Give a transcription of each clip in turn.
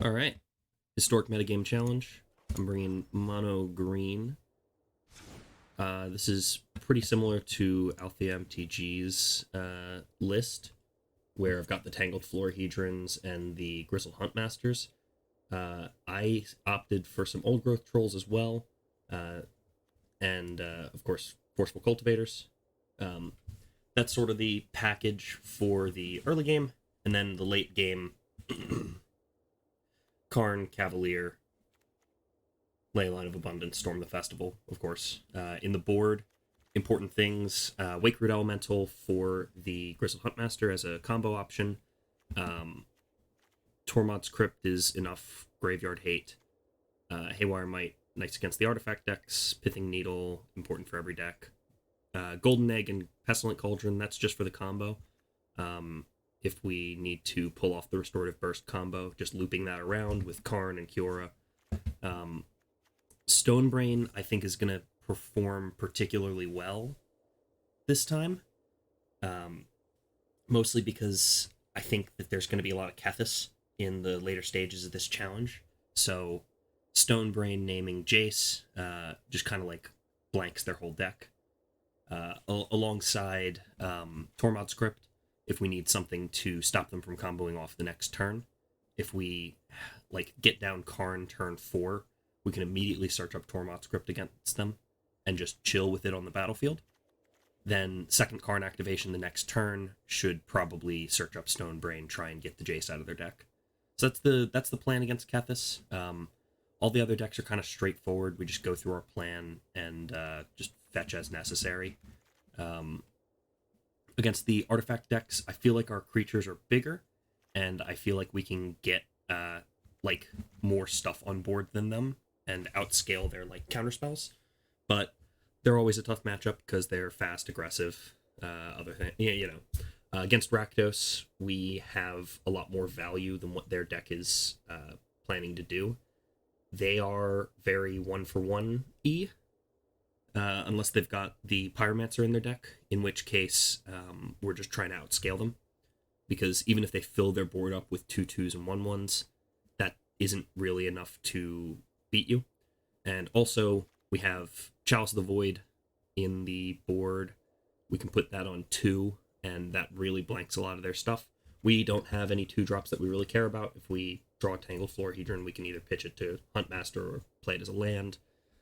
All right. Historic metagame challenge. I'm bringing mono green. This is pretty similar to Althea MTG's list, where I've got the Tangled Florahedrons and the Grizzled Huntmasters. I opted for some old growth trolls as well, and of course, Forceful Cultivators. That's sort of the package for the early game, and then the late game. Karn, Cavalier, Leyline of Abundance, Storm the Festival, of course. In the board, important things. Wake Root Elemental for the Grizzled Huntmaster as a combo option. Tormod's Crypt is enough graveyard hate. Haywire Might, nice against the artifact decks. Pithing Needle, important for every deck. Golden Egg and Pestilent Cauldron, that's just for the combo. If we need to pull off the Restorative Burst combo, just looping that around with Karn and Kiora. Stonebrain, I think, is going to perform particularly well this time. Mostly because I think that there's going to be a lot of Kethis in the later stages of this challenge. So Stonebrain naming Jace just kind of like blanks their whole deck. Alongside Tormod's Crypt, if we need something to stop them from comboing off the next turn. If we like get down Karn turn 4, we can immediately search up Tormod's Crypt against them and just chill with it on the battlefield. Then second Karn activation the next turn should probably search up Stonebrain, try and get the Jace out of their deck. So that's the plan against Kethis. All the other decks are kind of straightforward. We just go through our plan and just fetch as necessary. Against the artifact decks, I feel like our creatures are bigger, and I feel like we can get like more stuff on board than them and outscale their like counterspells. But they're always a tough matchup because they're fast, aggressive. Other thing, against Rakdos, we have a lot more value than what their deck is planning to do. They are very 1-for-1 unless they've got the Pyromancer in their deck, in which case we're just trying to outscale them. Because even if they fill their board up with 2/2s and 1/1s, that isn't really enough to beat you. And also, we have Chalice of the Void in the board. We can put that on 2, and that really blanks a lot of their stuff. We don't have any 2-drops that we really care about. If we draw a Tangled Florahedron, we can either pitch it to Huntmaster or play it as a land.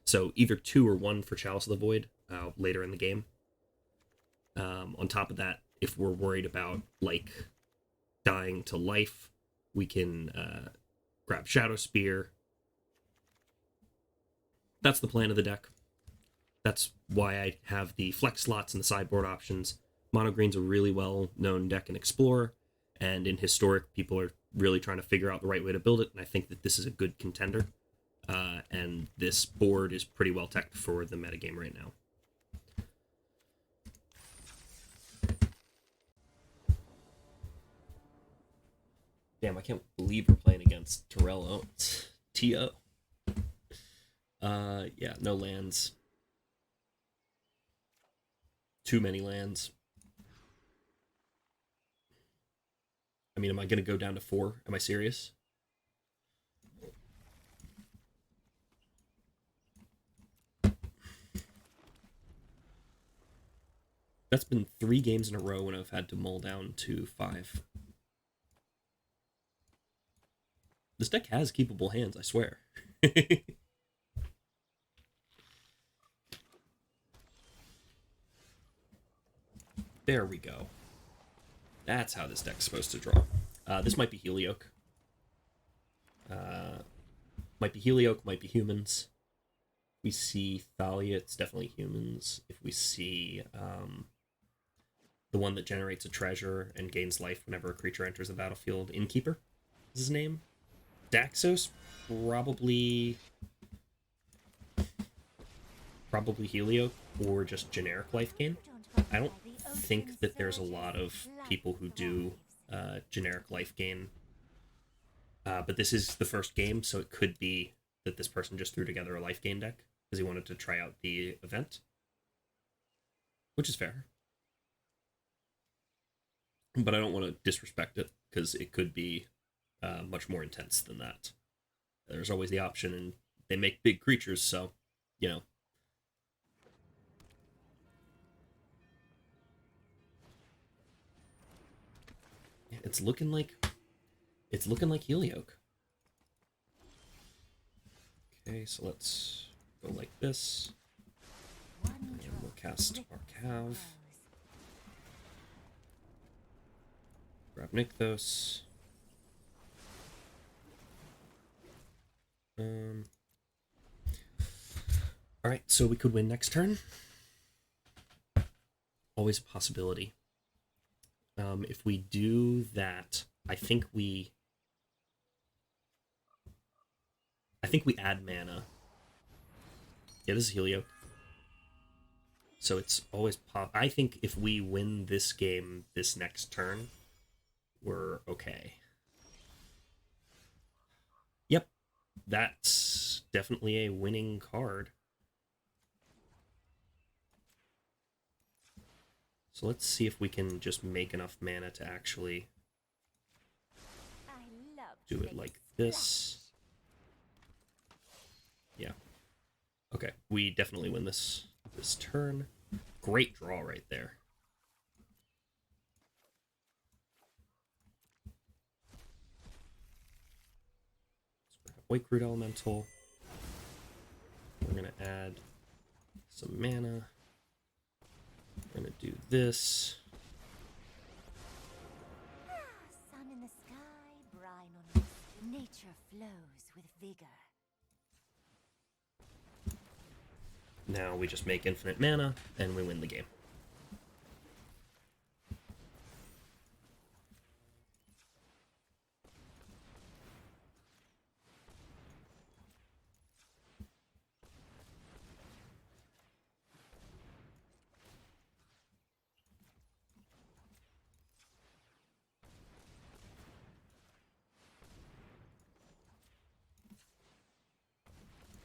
So either 2 or 1 for Chalice of the Void later in the game. On top of that, if we're worried about like dying to life, we can grab Shadow Spear. That's the plan of the deck. That's why I have the flex slots and the sideboard options. Mono Green's a really well-known deck in Explorer, and in Historic, people are really trying to figure out the right way to build it, and I think that this is a good contender. And this board is pretty well teched for the metagame right now. Damn, I can't believe we're playing against Terrell Owens. T.O. Yeah, no lands. Too many lands. I mean, am I going to go down to 4? Am I serious? That's been 3 games in a row when I've had to mull down to 5. This deck has keepable hands, I swear. There we go. That's how this deck's supposed to draw. This might be Helioke. Might be Helioke, might be humans. If we see Thalia, it's definitely humans. If we see the one that generates a treasure and gains life whenever a creature enters the battlefield, Innkeeper is his name. Daxos, probably Helioke or just generic life gain. I don't think that there's a lot of people who do generic life gain, but this is the first game, so it could be that this person just threw together a life gain deck because he wanted to try out the event, which is fair. But I don't want to disrespect it because it could be much more intense than that. There's always the option, and they make big creatures, so, you know. It's looking like Helioke. Okay, so let's go like this. And we'll cast our Cav. Grab Nykthos. Alright, so we could win next turn. Always a possibility. If we do that, I think we add mana. Yeah, this is Helioke. So it's always I think if we win this game this next turn, we're okay. Yep. That's definitely a winning card. So let's see if we can just make enough mana to actually do it like this. Yeah. Okay, we definitely win this turn. Great draw right there. White Root Elemental. We're gonna add some mana. We're gonna do this. Sun in the sky, brine on us. Nature flows with vigor. Now we just make infinite mana and we win the game.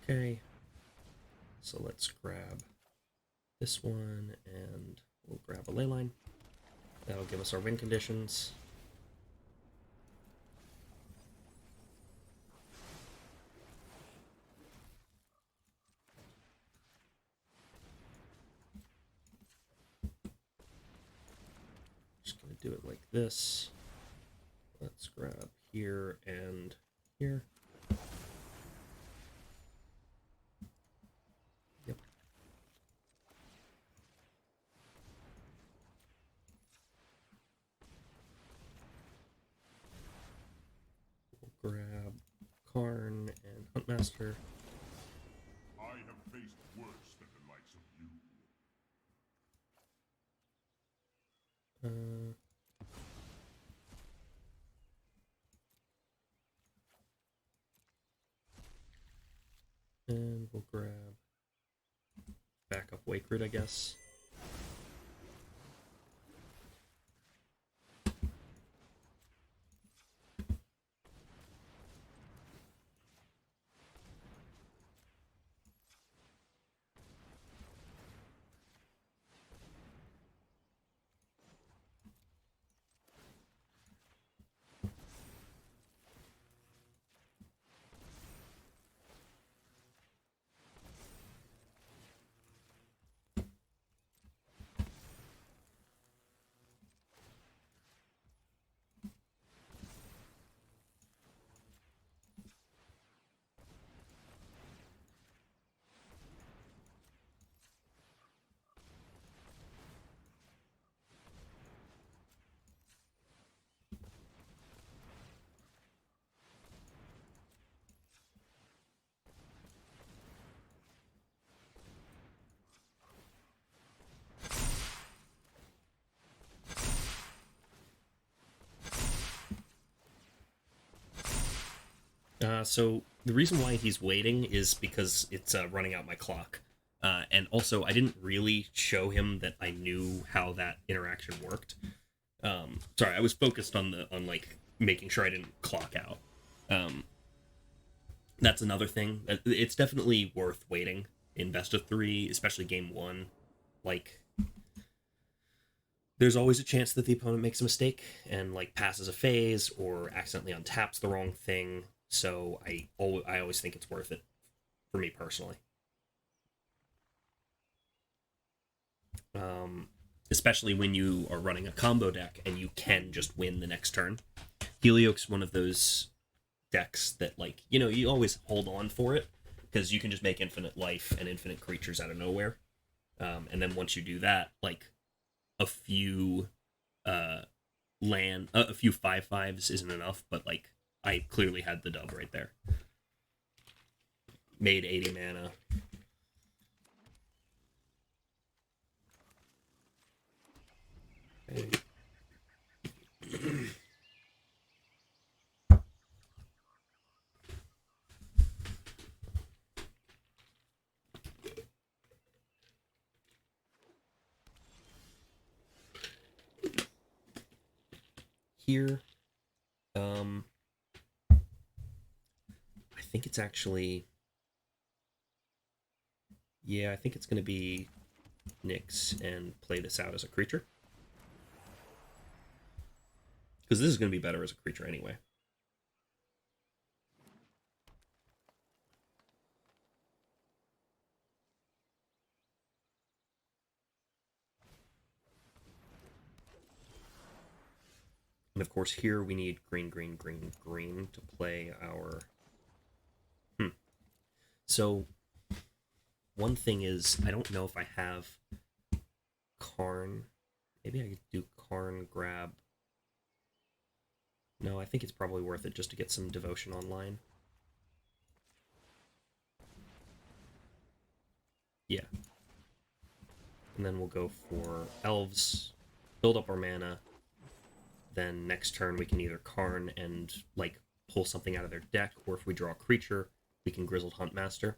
Okay, so let's grab this one and we'll grab a leyline. That'll give us our win conditions. Just gonna do it like this. Let's grab here and here. Yep. We'll grab Karn and Huntmaster. I have faced worse than the likes of you. And we'll grab backup Wake Root, I guess. So the reason why he's waiting is because it's running out my clock. And also, I didn't really show him that I knew how that interaction worked. Sorry, I was focused on like making sure I didn't clock out. That's another thing. It's definitely worth waiting in best of 3, especially game 1. Like, there's always a chance that the opponent makes a mistake and like passes a phase or accidentally untaps the wrong thing. So I always think it's worth it for me personally. Especially when you are running a combo deck and you can just win the next turn. Helio's one of those decks that, like, you know, you always hold on for it because you can just make infinite life and infinite creatures out of nowhere. And then once you do that, like, a few a few 5/5s isn't enough, but like I clearly had the dub right there. Made 80 mana. Okay. Here, I think it's actually, yeah, I think it's going to be Nyx and play this out as a creature. Because this is going to be better as a creature anyway. And of course here we need green, green, green, green to play our... So, one thing is, I don't know if I have Karn. Maybe I could do Karn grab. No, I think it's probably worth it just to get some devotion online. Yeah. And then we'll go for elves, build up our mana. Then next turn we can either Karn and like pull something out of their deck, or if we draw a creature, we can Grizzled Huntmaster.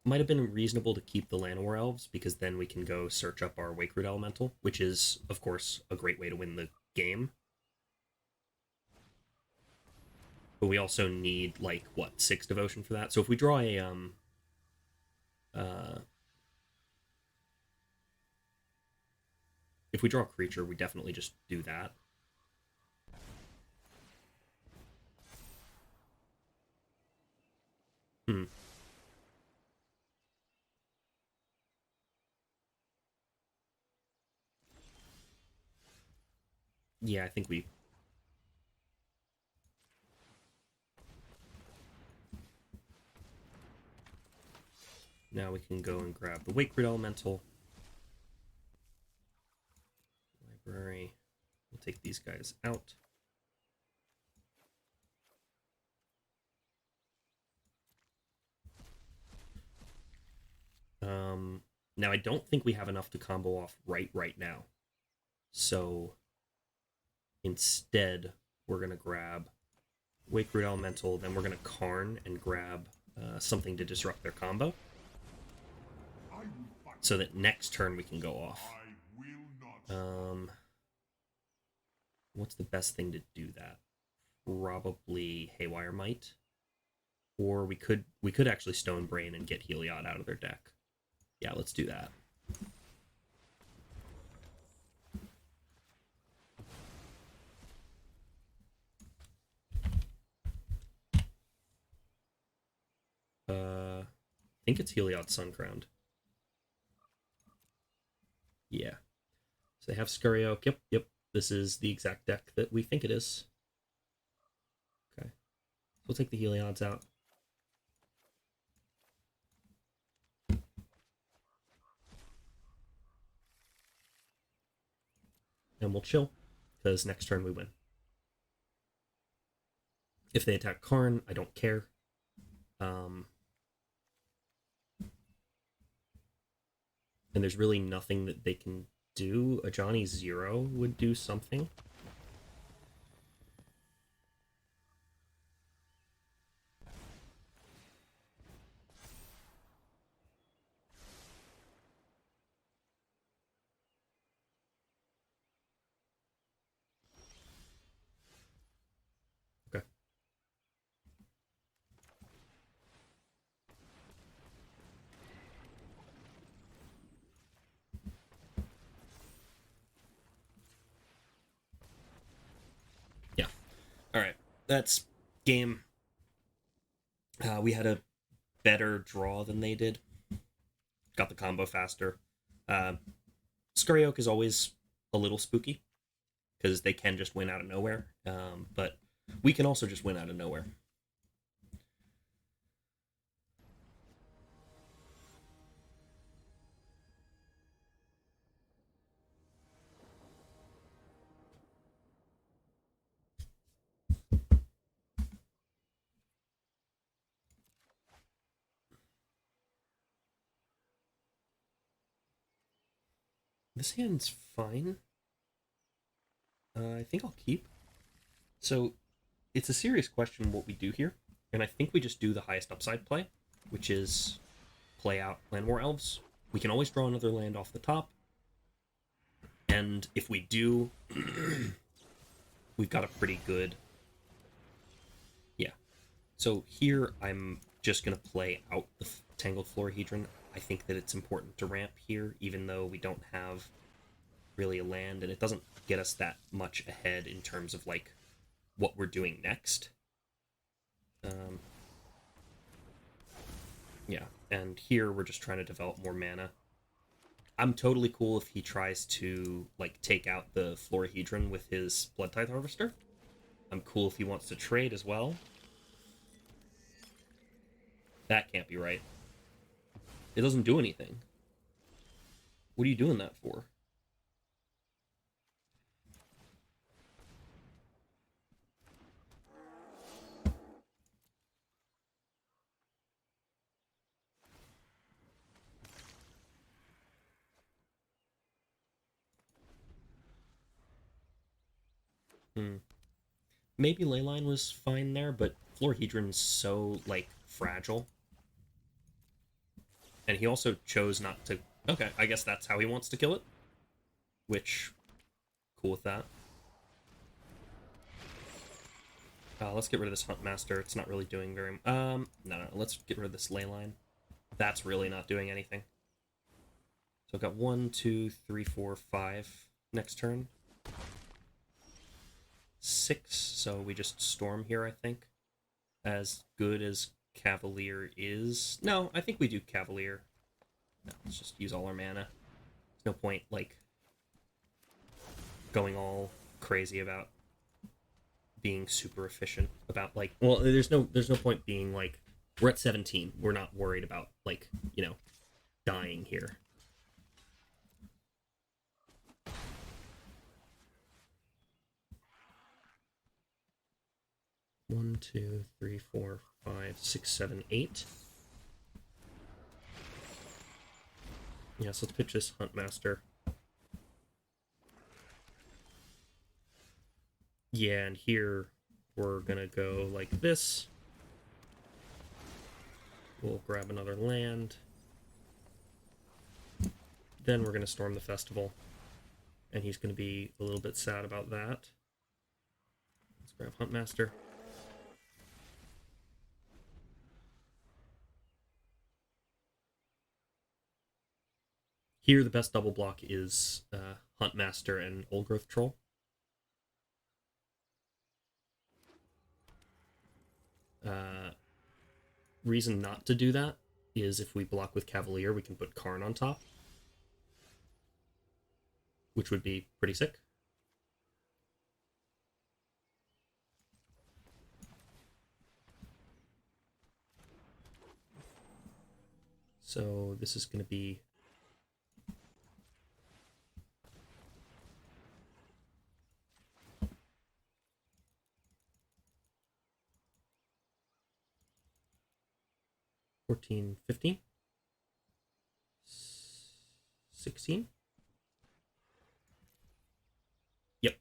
Might have been reasonable to keep the Llanowar Elves, because then we can go search up our Wakeroot Elemental, which is, of course, a great way to win the game. But we also need, like, what, 6 devotion for that? So if we draw a, if we draw a creature, we definitely just do that. Yeah, I think we... Now we can go and grab the Wakeroot Elemental. Library. We'll take these guys out. Now I don't think we have enough to combo off right now. So instead, we're going to grab Wakeroot Elemental, then we're going to Karn and grab something to disrupt their combo. So that next turn we can go off. What's the best thing to do that? Probably Haywire Might. Or we could actually Stone Brain and get Heliod out of their deck. Yeah, let's do that. I think it's Heliod Suncrowned. Yeah. So they have Scurry Oak. Yep. This is the exact deck that we think it is. Okay. So we'll take the Heliods out. And we'll chill, because next turn we win. If they attack Karn, I don't care. And there's really nothing that they can do. A Johnny 0 would do something. Okay. Alright, that's game. We had a better draw than they did. Got the combo faster. Scurry Oak is always a little spooky because they can just win out of nowhere. But we can also just win out of nowhere. This hand's fine. I think I'll keep. So, it's a serious question what we do here, and I think we just do the highest upside play, which is play out Land War Elves. We can always draw another land off the top, and if we do, we've got a pretty good... Yeah. So here, I'm just going to play out the Tangled Florahedron. I think that it's important to ramp here, even though we don't have really a land, and it doesn't get us that much ahead in terms of, like, what we're doing next. Yeah, and here we're just trying to develop more mana. I'm totally cool if he tries to, like, take out the Florahedron with his Blood Tithe Harvester. I'm cool if he wants to trade as well. That can't be right. It doesn't do anything. What are you doing that for? Maybe Leyline was fine there, but Florahedron's so, like, fragile. And he also chose not to... Okay, I guess that's how he wants to kill it. Which, cool with that. Let's get rid of this Huntmaster. It's not really doing very... No, let's get rid of this Leyline. That's really not doing anything. So I've got 1, 2, 3, 4, 5 next turn. 6, so we just Storm here, I think. As good as Cavalier is... No, I think we do Cavalier. No, let's just use all our mana. There's no point, like, going all crazy about being super efficient about, like... Well, there's no point being, like, we're at 17. We're not worried about, like, you know, dying here. One, 2, 3, 4, 5, 6, 7, 8. Yeah, so let's pitch this Huntmaster. Yeah, and here we're gonna go like this. We'll grab another land. Then we're gonna storm the festival. And he's gonna be a little bit sad about that. Let's grab Huntmaster. Here, the best double block is Huntmaster and Old Growth Troll. Reason not to do that is if we block with Cavalier, we can put Karn on top, which would be pretty sick. So this is going to be... $14, $15, $16. Yep.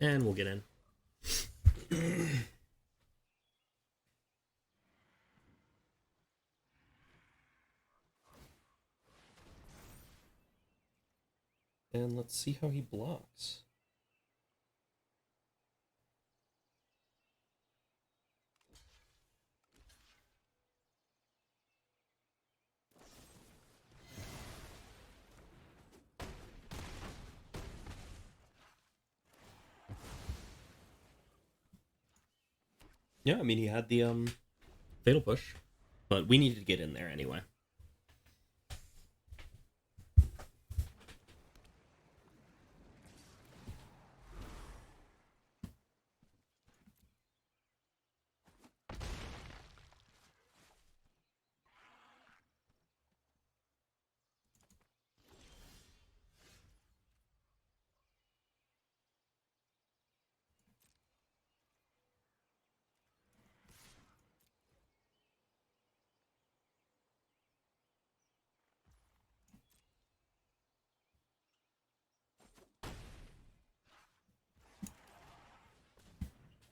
And we'll get in. And let's see how he blocks. Yeah, I mean, he had the fatal push, but we needed to get in there anyway.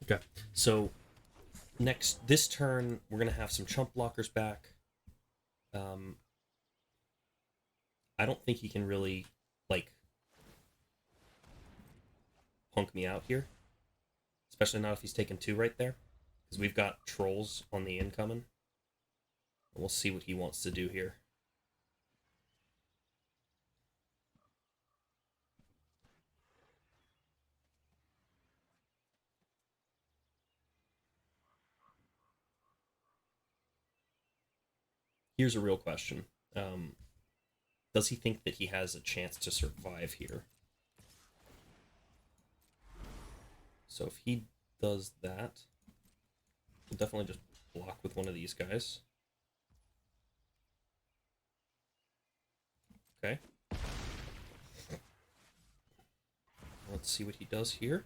Okay, so this turn, we're going to have some chump blockers back. I don't think he can really, like, punk me out here. Especially not if he's taken 2 right there. Because we've got trolls on the incoming. And we'll see what he wants to do here. Here's a real question. Does he think that he has a chance to survive here? So if he does that, we'll definitely just block with one of these guys. Okay. Let's see what he does here.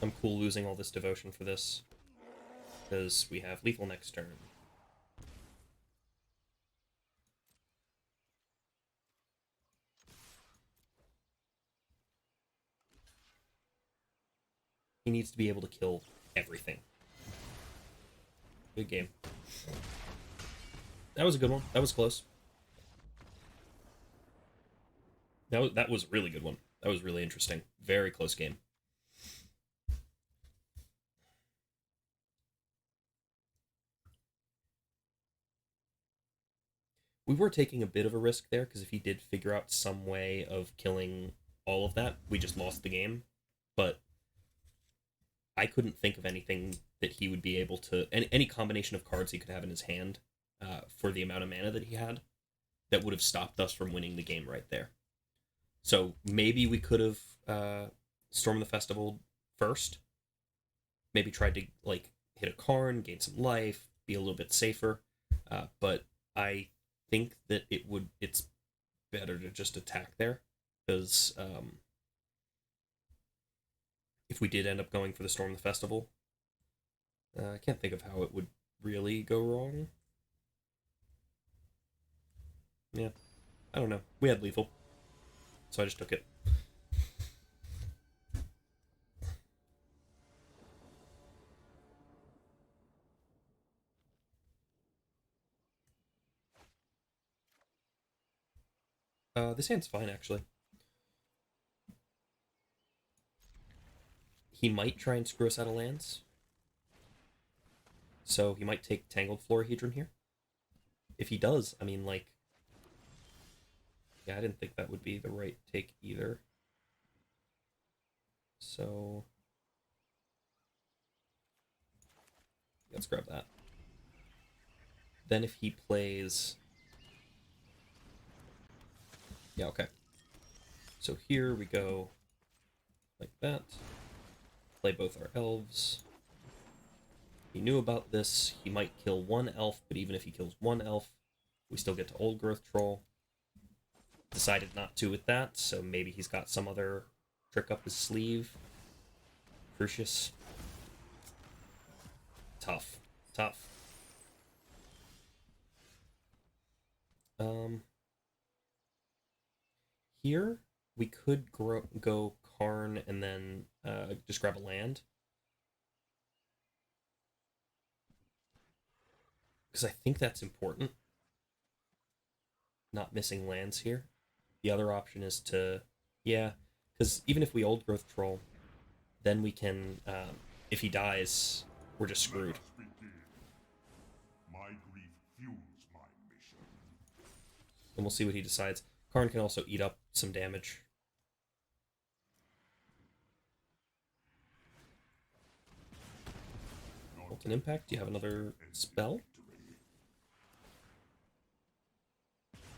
I'm cool losing all this devotion for this, because we have lethal next turn. He needs to be able to kill everything. Good game. That was a good one. That was close. That was a really good one. That was really interesting. Very close game. We were taking a bit of a risk there, because if he did figure out some way of killing all of that, we just lost the game. But I couldn't think of anything that he would be able to... Any combination of cards he could have in his hand for the amount of mana that he had that would have stopped us from winning the game right there. So maybe we could have stormed the festival first. Maybe tried to like hit a Karn, gain some life, be a little bit safer. But I think that it's better to just attack there, because if we did end up going for the Storm the Festival, I can't think of how it would really go wrong. Yeah, I don't know. We had lethal, so I just took it. This hand's fine, actually. He might try and screw us out of lands. So he might take Tangled Florahedron here. If he does, I mean, like... Yeah, I didn't think that would be the right take either. So... let's grab that. Then if he plays... Yeah, okay. So here we go like that. Play both our elves. He knew about this. He might kill one elf, but even if he kills one elf, we still get to Old Growth Troll. Decided not to with that, so maybe he's got some other trick up his sleeve. Crucius. Tough. Tough. Here, we could go Karn and then just grab a land. Because I think that's important. Not missing lands here. The other option is to... Yeah, because even if we Old Growth Troll, then we can... if he dies, we're just screwed. My and we'll see what he decides. Karn can also eat up some damage. Molten Impact, do you have another spell?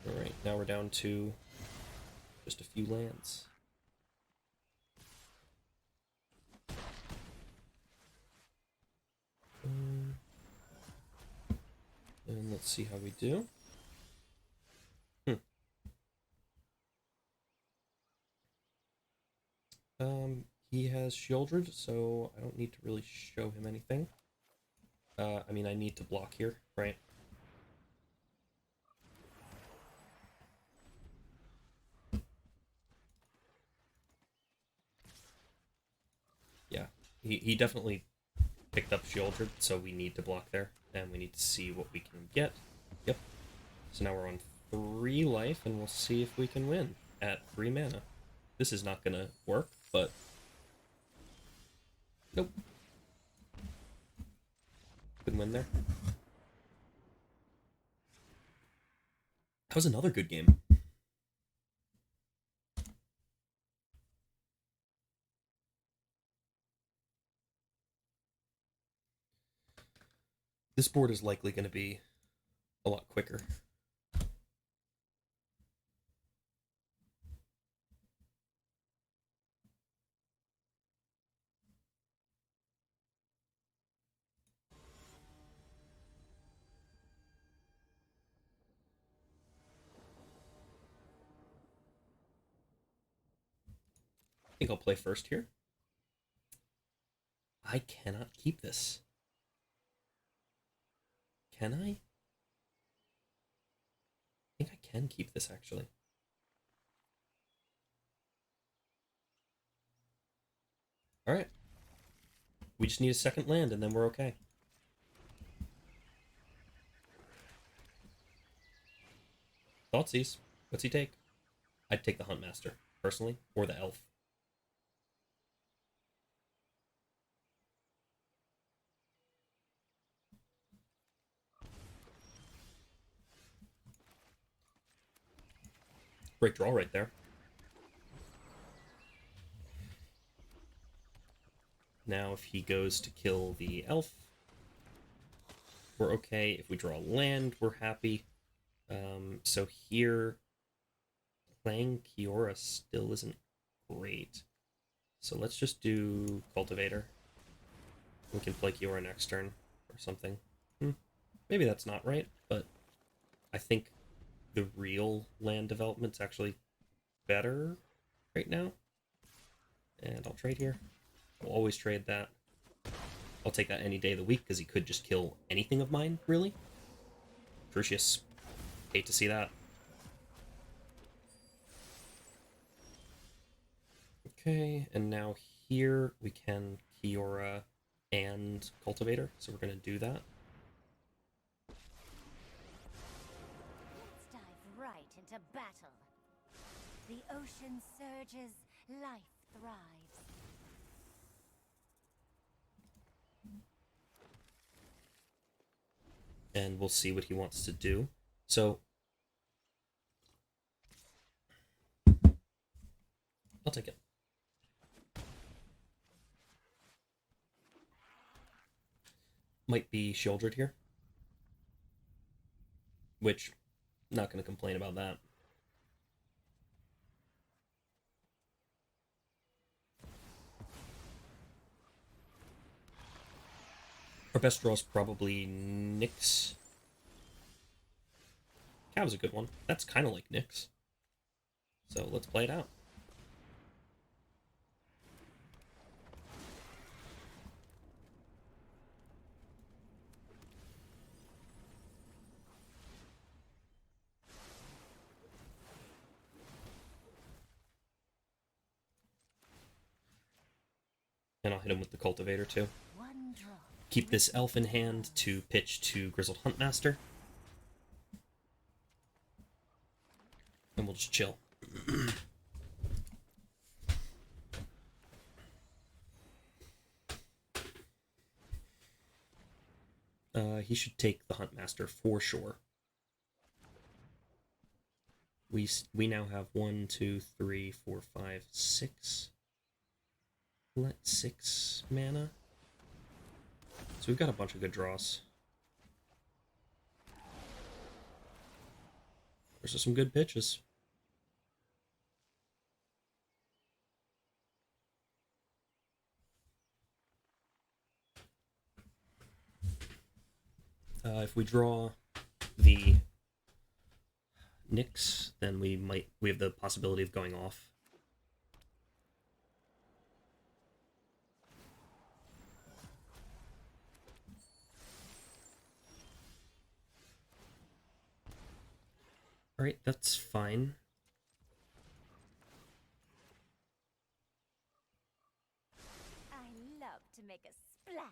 Alright, now we're down to just a few lands. And let's see how we do. He has Shieldred, so I don't need to really show him anything. I mean, I need to block here, right? Yeah, he definitely picked up Shieldred, so we need to block there, and we need to see what we can get. Yep. So now we're on 3 life, and we'll see if we can win at 3 mana. This is not gonna work, but... Nope. Good win there. That was another good game. This board is likely going to be a lot quicker. I think I'll play first here. I cannot keep this. Can I? I think I can keep this, actually. Alright. We just need a second land, and then we're okay. Thoughtseize. What's he take? I'd take the Huntmaster, personally, or the Elf. Great draw right there. Now if he goes to kill the elf, we're okay. If we draw land, we're happy. So here, playing Kiora still isn't great. So let's just do Cultivator. We can play Kiora next turn or something. Maybe that's not right, but I think the real land development's actually better right now. And I'll trade here. I'll always trade that. I'll take that any day of the week because he could just kill anything of mine, really. Crucius. Hate to see that. Okay, and now here we can Kiora and Cultivator, so we're going to do that. Let's dive right into battle. The ocean surges, life thrives. And we'll see what he wants to do. So I'll take it. Might be Shieldred here. Which, not going to complain about that. Our best draw is probably Nyx. Cav's a good one. That's kind of like Nyx. So let's play it out. And I'll hit him with the Cultivator too. One draw. Keep this elf in hand to pitch to Grizzled Huntmaster. And we'll just chill. He should take the Huntmaster for sure. We now have 1, 2, 3, 4, 5, 6. Let 6 mana. So we've got a bunch of good draws. Those are some good pitches. If we draw the Nyx, then we have the possibility of going off. Alright, that's fine. I love to make a splash.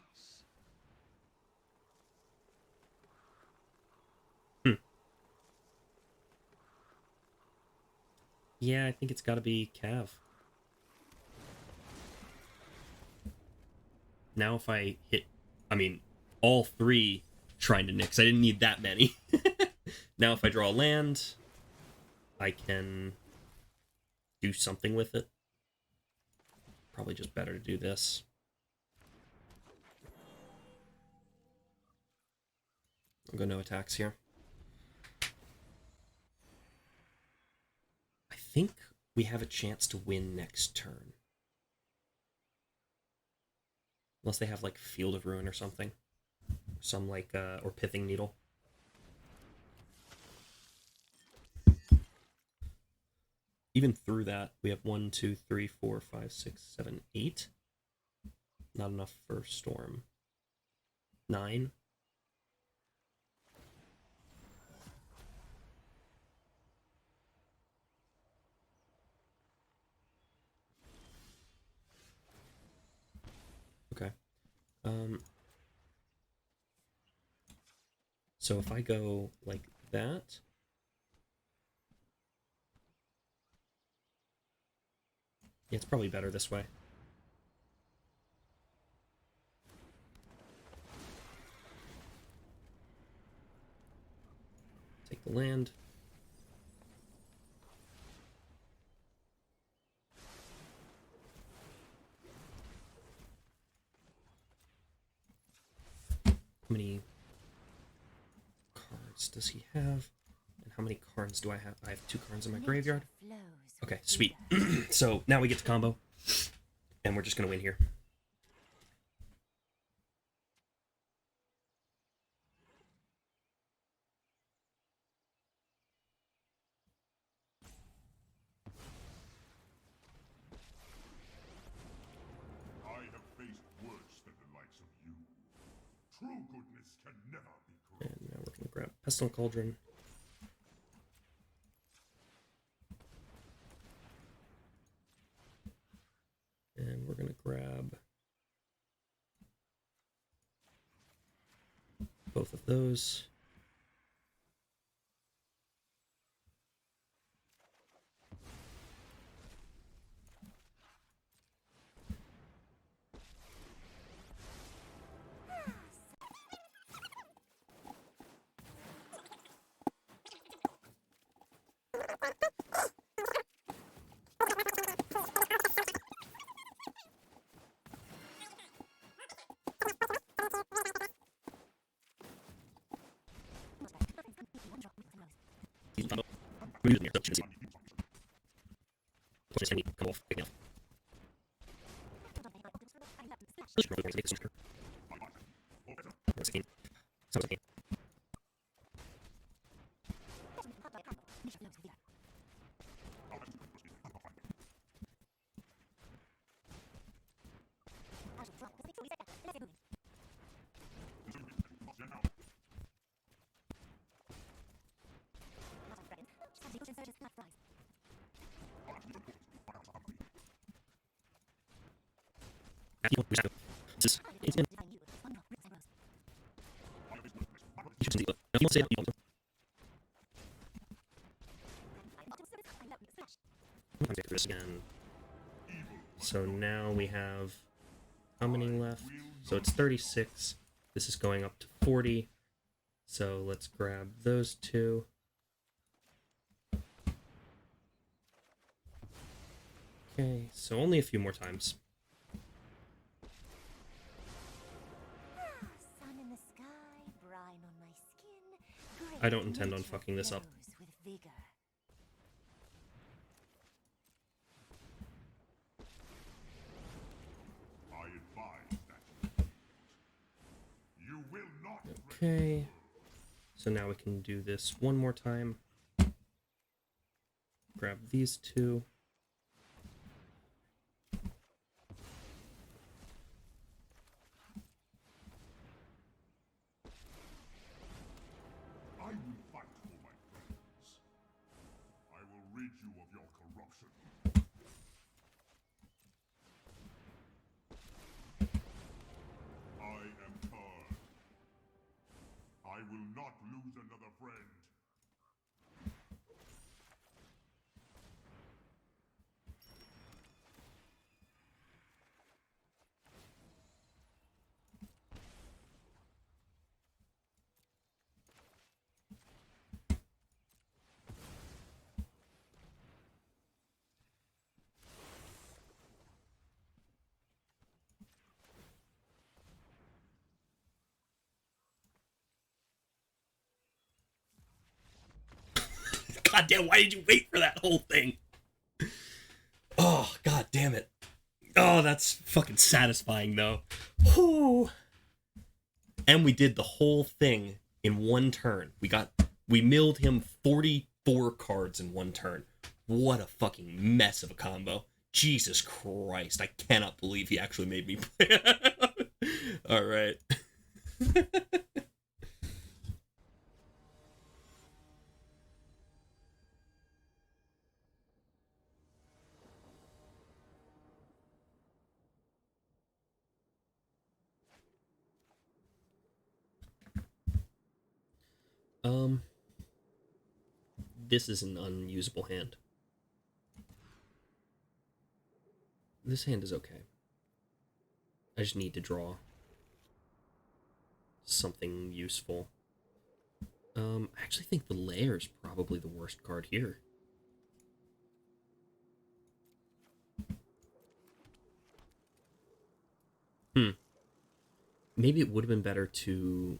Yeah, I think it's gotta be Cav. Now if I hit, all 3 Shrine to Nyx. I didn't need that many. Now if I draw a land, I can do something with it. Probably just better to do this. I'll go no attacks here. I think we have a chance to win next turn. Unless they have, like, Field of Ruin or something. Some, like, or Pithing Needle. Even through that, we have 1, 2, 3, 4, 5, 6, 7, 8. Not enough for Storm. 9. Okay. So if I go like that, yeah, it's probably better this way. Take the land. How many cards does he have? And how many cards do I have? I have 2 cards in my graveyard. Okay, sweet. So now we get to combo. And we're just going to win here. I have faced worse than the likes of you. True goodness can never be corrupted. And now we're going to grab Pestilent Cauldron. And we're going to grab both of those. We're using here, so shouldn't see it. Just gonna come off, pick me off. Just roll the make this sure. 16. Sounds okay. This is instant. You should see it. Now, if you want to say that, you want to. I'm going to do this again. So now we have how many left? So it's 36. This is going up to 40. So let's grab those 2. Okay, so only a few more times. Sun in the sky, brine on my skin. I don't intend on fucking this up. With vigor. I advise that you will not. Okay. So now we can do this one more time. Grab these two. I will fight for my friends. I will rid you of your corruption. I am Karn. I will not lose another friend. God damn, why did you wait for that whole thing? Oh, god damn it. Oh, that's fucking satisfying, though. Whew. And we did the whole thing in one turn. We milled him 44 cards in one turn. What a fucking mess of a combo. Jesus Christ, I cannot believe he actually made me play. Alright. This is an unusable hand. This hand is okay. I just need to draw something useful. I actually think the Lair is probably the worst card here. Maybe it would have been better to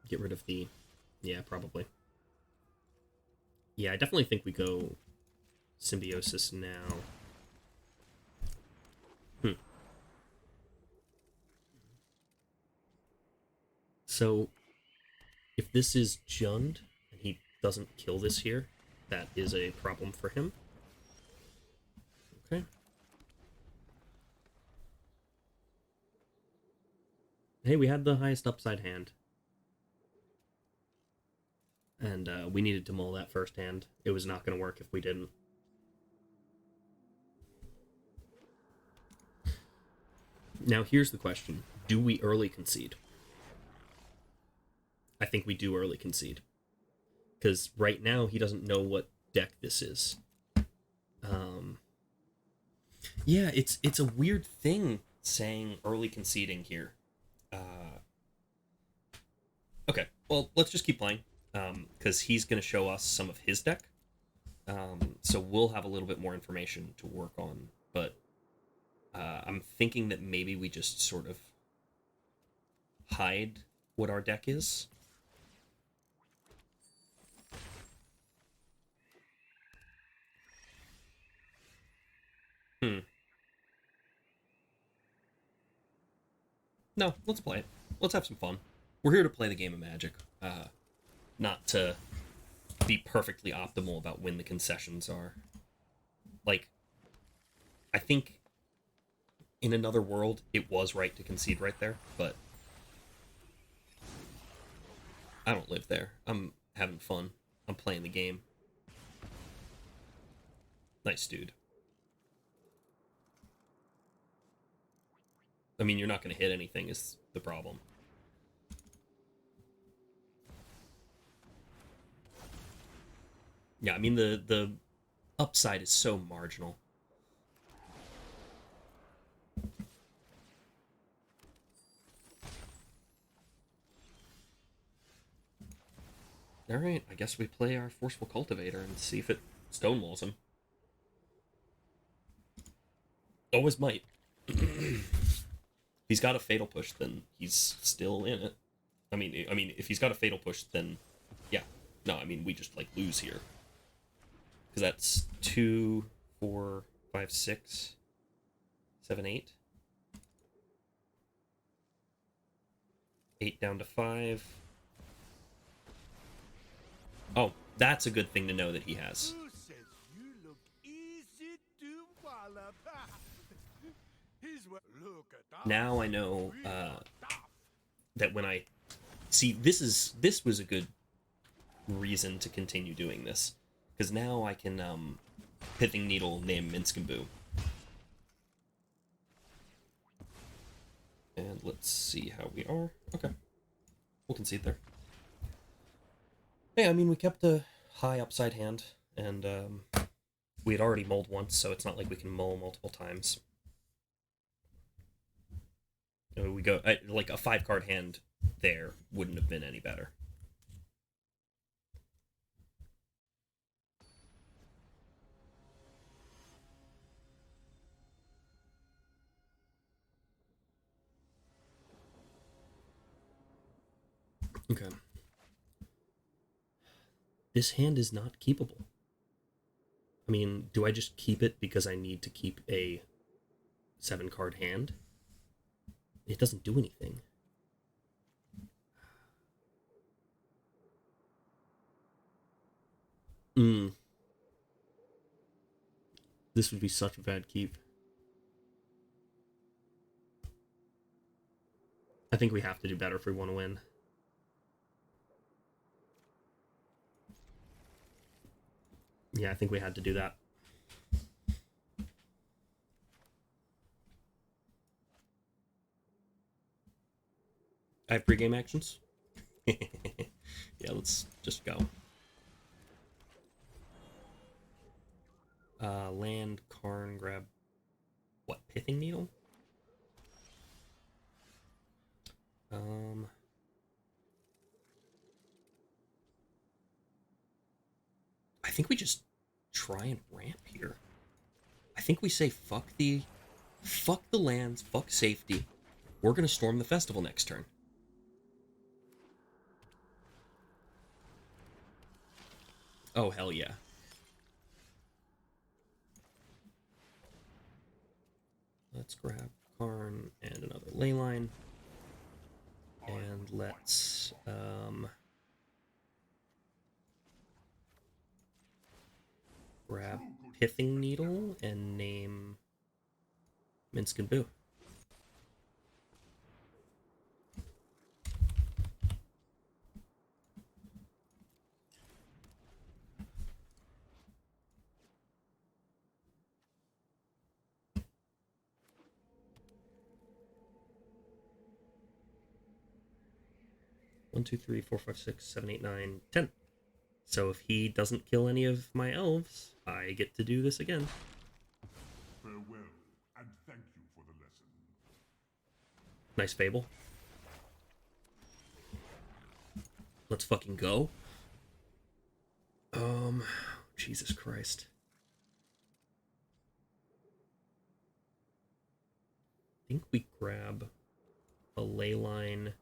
get rid of the... Yeah, probably. Yeah, I definitely think we go Symbiosis now. So, if this is Jund, and he doesn't kill this here, that is a problem for him. Okay. Hey, we had the highest upside hand. And we needed to mull that first hand. It was not going to work if we didn't. Now, here's the question. Do we early concede? I think we do early concede. Because right now, he doesn't know what deck this is. Yeah, it's a weird thing saying early conceding here. Okay, well, let's just keep playing. Because he's going to show us some of his deck. So we'll have a little bit more information to work on. But I'm thinking that maybe we just sort of hide what our deck is. No, let's play it. Let's have some fun. We're here to play the game of Magic. Not to be perfectly optimal about when the concessions are. Like, I think in another world, it was right to concede right there, but I don't live there. I'm having fun. I'm playing the game. Nice, dude. I mean, you're not going to hit anything is the problem. Yeah, I mean, the upside is so marginal. Alright, I guess we play our Forceful Cultivator and see if it stonewalls him. Always might. If he's got a fatal push, then he's still in it. I mean, if he's got a fatal push, then yeah. No, I mean we just like lose here. Because that's 2, 4, 5, 6, 7, 8. 8 down to 5. Oh, that's a good thing to know that he has. Who says you look easy to wallop? Look at that. Now I know that when I see this was a good reason to continue doing this, because now I can pithing needle name Minsk and Boo. And let's see how we are. Okay, we'll concede there. Hey, I mean we kept a high upside hand, and we had already mulled once, so it's not like we can mull multiple times. We go like a 5-card hand there wouldn't have been any better. Okay. This hand is not keepable. I mean, do I just keep it because I need to keep a 7-card hand? It doesn't do anything. This would be such a bad keep. I think we have to do better if we want to win. Yeah, I think we had to do that. I have pregame actions. Yeah, let's just go. Land, Karn, grab... What, Pithing Needle? I think we just try and ramp here. I think we say fuck the lands, fuck safety. We're gonna storm the festival next turn. Oh, hell yeah. Let's grab Karn and another ley line. And let's grab Pithing Needle and name Minsk and Boo. One, two, three, four, five, six, 7, 8, 9, 10. So if he doesn't kill any of my elves, I get to do this again. Farewell, and thank you for the lesson. Nice Fable. Let's fucking go. Jesus Christ. I think we grab a ley line.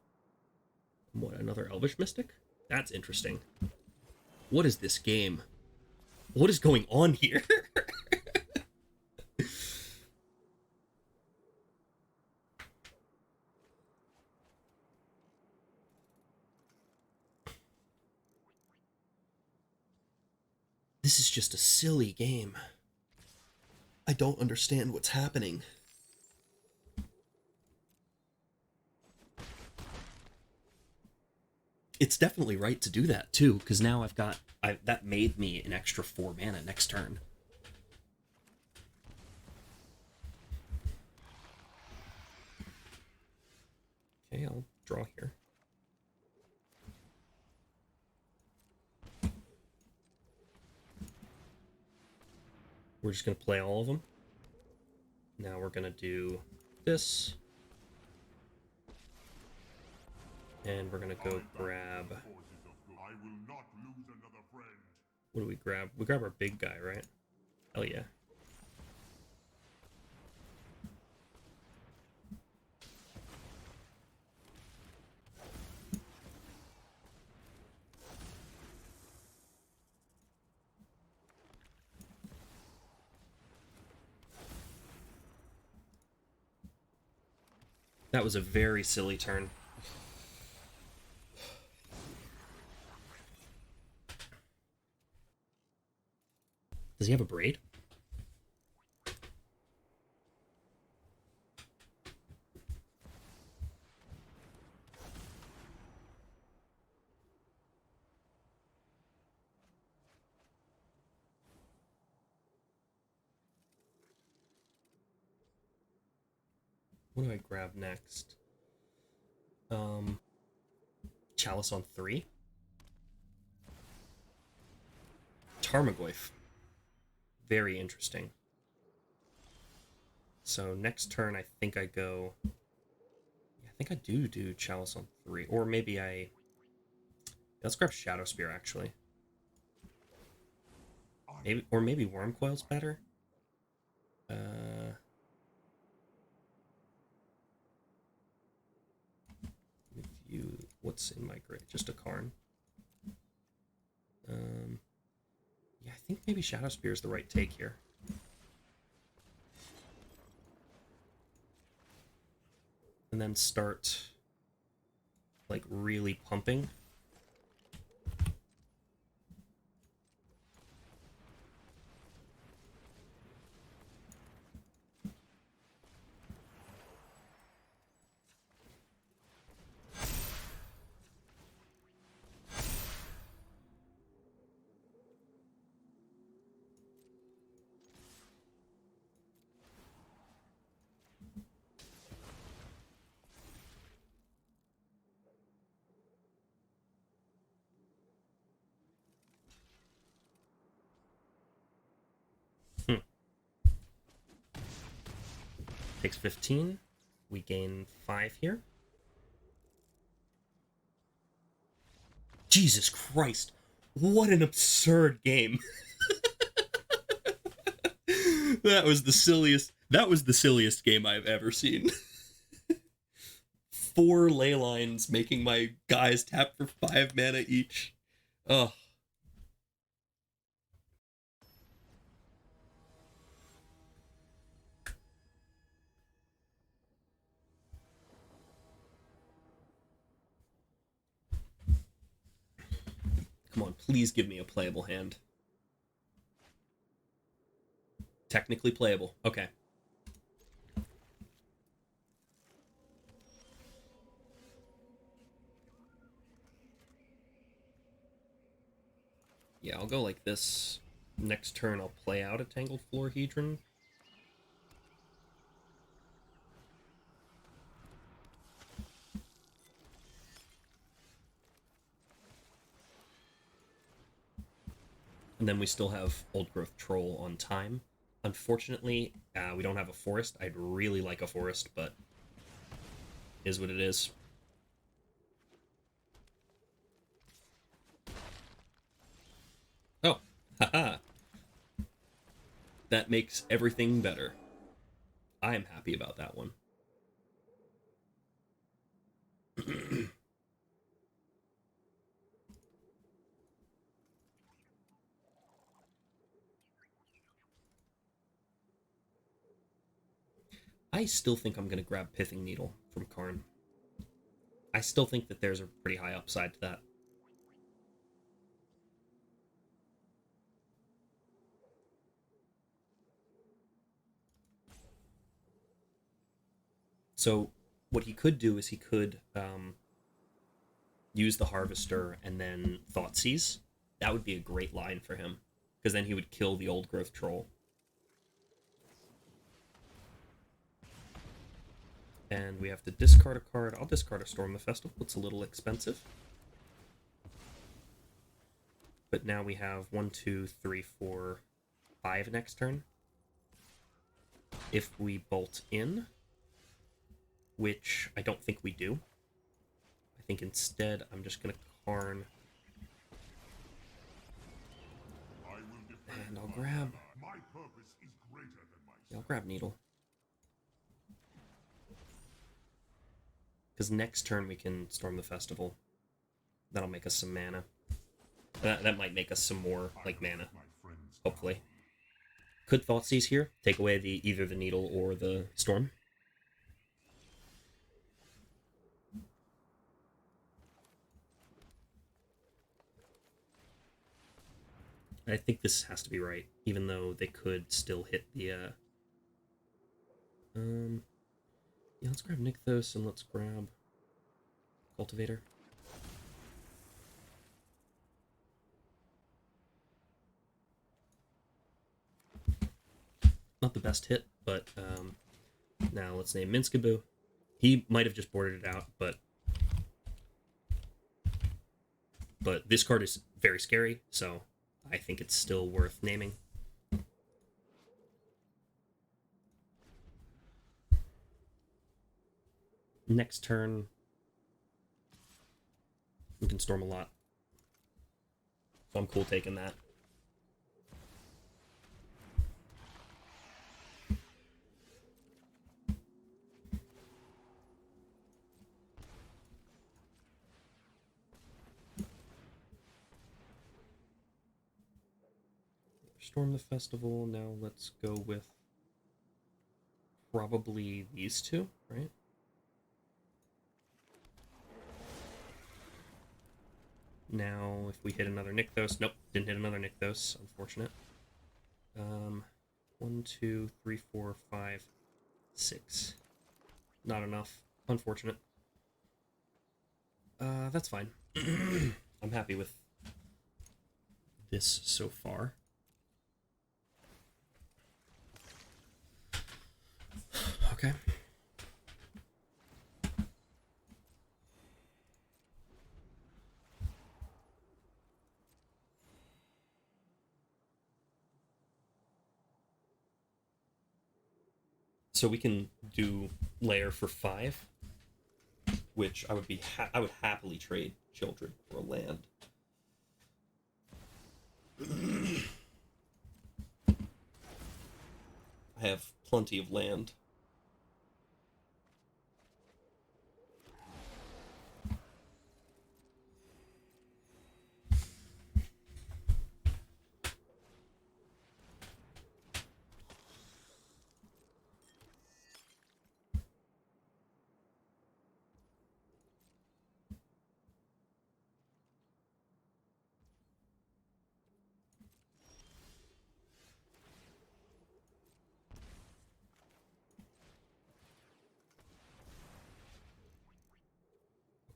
What, another Elvish Mystic? That's interesting. What is this game? What is going on here? This is just a silly game. I don't understand what's happening. It's definitely right to do that too, because now that made me an extra 4 mana next turn. Okay, I'll draw here. We're just going to play all of them. Now we're going to do this. And we're going to go grab... I will not lose another friend. What do we grab? We grab our big guy, right? Hell yeah. That was a very silly turn. Does he have a braid? What do I grab next? Chalice on 3. Tarmogoyf. Very interesting. So next turn, I think I go... I think I do Chalice on 3. Or maybe I... Let's grab Shadow Spear, actually. Maybe Worm Coil's better? What's in my grade? Just a Karn. Yeah, I think maybe Shadow Spear is the right take here. And then start, like, really pumping. Takes 15. We gain 5 here. Jesus Christ. What an absurd game. That was the silliest game I've ever seen. 4 ley lines making my guys tap for 5 mana each. Ugh. Come on, please give me a playable hand. Technically playable. Okay. Yeah, I'll go like this. Next turn, I'll play out a Tangled Floorhedron. And then we still have Old Growth Troll on time. Unfortunately, we don't have a forest. I'd really like a forest, but is what it is. Oh, haha. That makes everything better. I am happy about that one. I still think I'm going to grab Pithing Needle from Karn. I still think that there's a pretty high upside to that. So what he could do is he could use the Harvester and then Thoughtseize. That would be a great line for him, because then he would kill the Old Growth Troll. And we have to discard a card. I'll discard a Storm the Festival. It's a little expensive. But now we have 1, 2, 3, 4, 5 next turn. If we bolt in, which I don't think we do. I think instead I'm just going to Karn. And I'll grab... I'll grab Needle. Because next turn we can Storm the Festival. That'll make us some mana. That might make us some more, like, mana. Hopefully. Could Thoughtseize here take away either the Needle or the Storm? I think this has to be right, even though they could still hit the, yeah, let's grab Nykthos and let's grab Cultivator. Not the best hit, but, now let's name Minskaboo. He might have just boarded it out, but this card is very scary, so I think it's still worth naming. Next turn, we can storm a lot. So I'm cool taking that. Storm the festival. Now let's go with probably these two, right? Now, if we hit another Nykthos, nope, didn't hit another Nykthos, unfortunate. 1, 2, 3, 4, 5, 6. Not enough, unfortunate. That's fine. I'm happy with this so far. Okay. So we can do layer for 5, which I would be I would happily trade children for a land. I have plenty of land.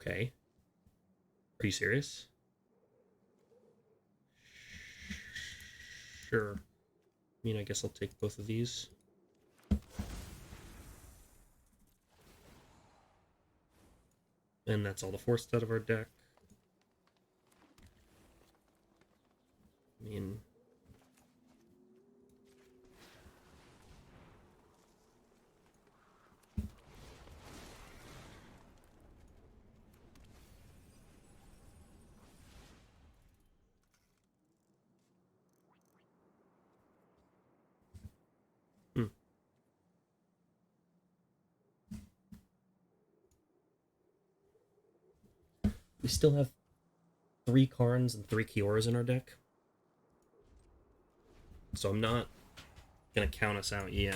Okay. Are you serious? Sure. I mean, I guess I'll take both of these. And that's all the forced out of our deck. I mean... We still have 3 Karns and 3 Kioras in our deck. So I'm not gonna count us out yet.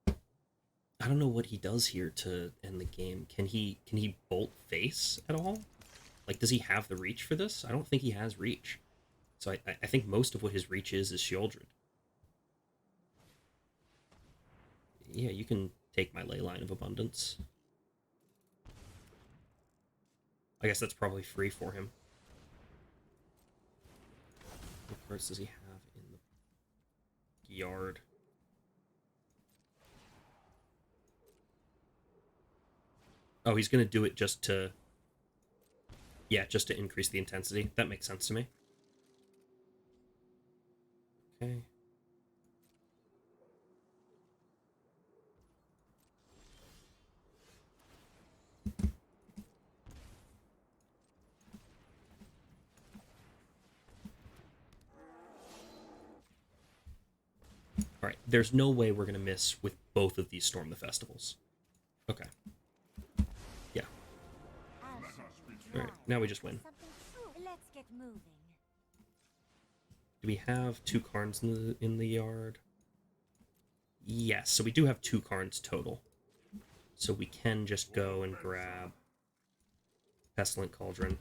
I don't know what he does here to end the game. Can he bolt face at all? Like, does he have the reach for this? I don't think he has reach. So I think most of what his reach is Sheoldred. Yeah, you can take my Leyline of Abundance. I guess that's probably free for him. What cards does he have in the yard? Oh, he's going to do it just to... Yeah, just to increase the intensity. That makes sense to me. Okay. Alright, there's no way we're going to miss with both of these Storm the Festivals. Okay. Yeah. Alright, now we just win. Let's get moving. Do we have 2 Karns in the yard? Yes, so we do have 2 Karns total. So we can just go and grab Pestilent Cauldron.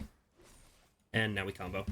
And now we combo.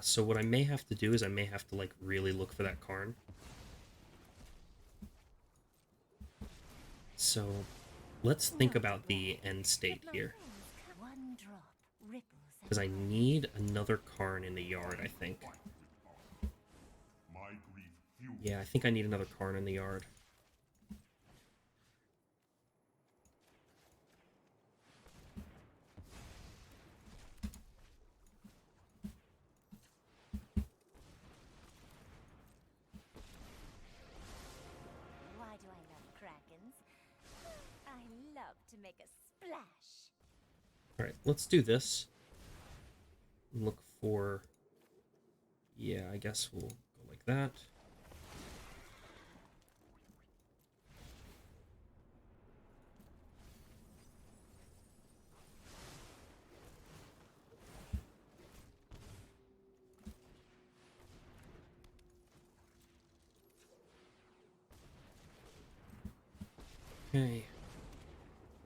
So what I may have to do is I may have to, like, really look for that Karn. So let's think about the end state here. Because I need another Karn in the yard, I think. Yeah, I think I need another Karn in the yard. Why do I love krakens? I love to make a splash. Alright, let's do this. Look for... Yeah, I guess we'll go like that. Okay.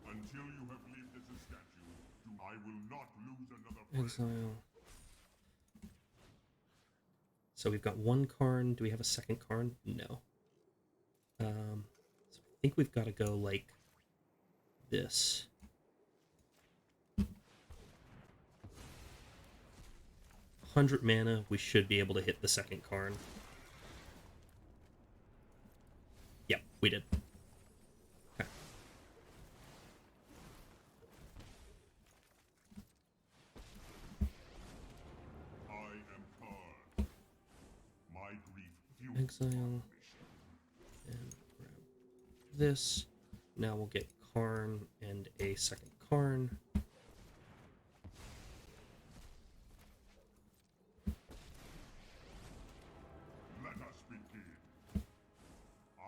Until you have lived as a statue, I will not lose another friend. Exile. So we've got one Karn. Do we have a second Karn? No. So I think we've got to go like this. 100 mana, we should be able to hit the second Karn. Yep, we did. Okay. I am Karn. My grief fuels Exile. And grab this. Now we'll get Karn and a second Karn. Let us begin. I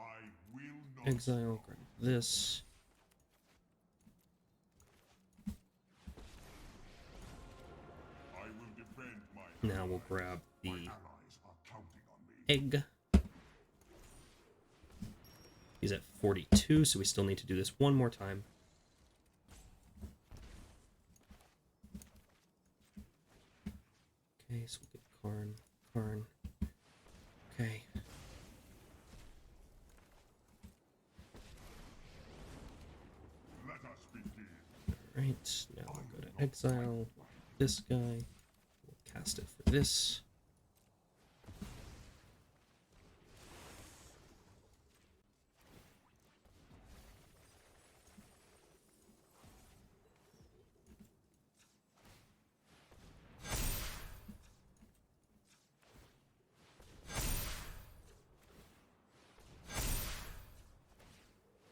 will not Exile, grab this. I will defend my Now we'll grab the allies are counting on me. egg. He's at 42, so we still need to do this one more time. Okay, so we'll get Karn, Karn. Okay. Let us begin. Alright, now we'll go to exile. This guy. We'll cast it for this.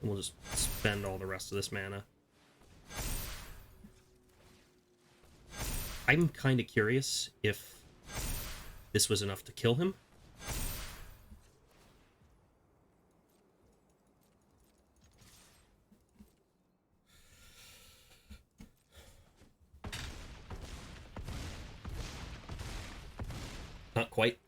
And we'll just spend all the rest of this mana. I'm kind of curious if this was enough to kill him. Not quite.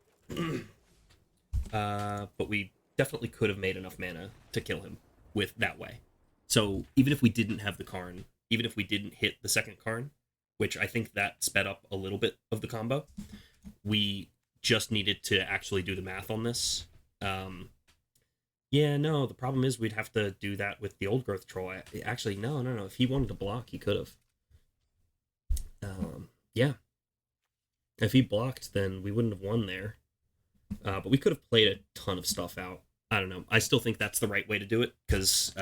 But we definitely could have made enough mana to kill him with that way. So even if we didn't have the Karn, even if we didn't hit the second Karn, which I think that sped up a little bit of the combo, we just needed to actually do the math on this. Yeah, no, the problem is we'd have to do that with the old growth troll. Actually, no. If he wanted to block, he could have. Yeah. If he blocked, then we wouldn't have won there. But we could have played a ton of stuff out. I don't know. I still think that's the right way to do it, because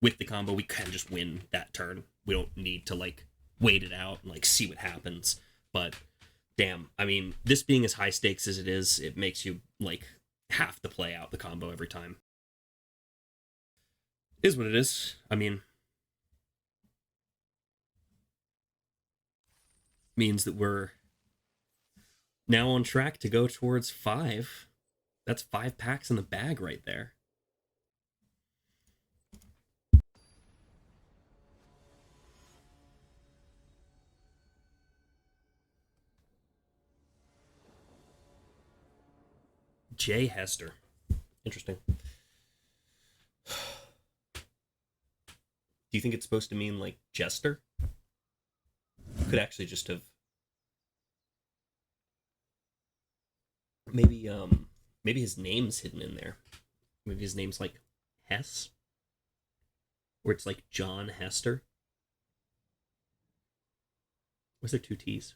with the combo, we can just win that turn. We don't need to, like, wait it out and like see what happens. But damn, I mean, this being as high stakes as it is, it makes you like have to play out the combo every time. Is what it is. I mean, means that we're now on track to go towards 5. That's 5 packs in the bag right there. Jay Hester. Interesting. Do you think it's supposed to mean like jester? Could actually just have maybe his name's hidden in there. Maybe his name's like Hess, or it's like John Hester. Was there 2 T's?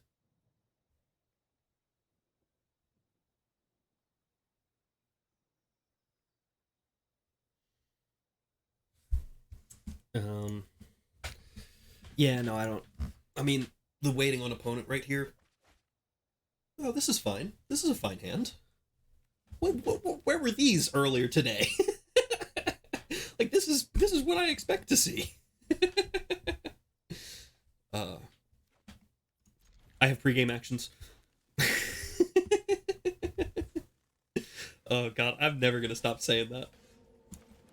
Yeah, no, I don't. I mean, the waiting on opponent right here. Oh, this is fine. This is a fine hand. Where were these earlier today? Like this is what I expect to see. I have pregame actions. Oh god, I'm never gonna stop saying that.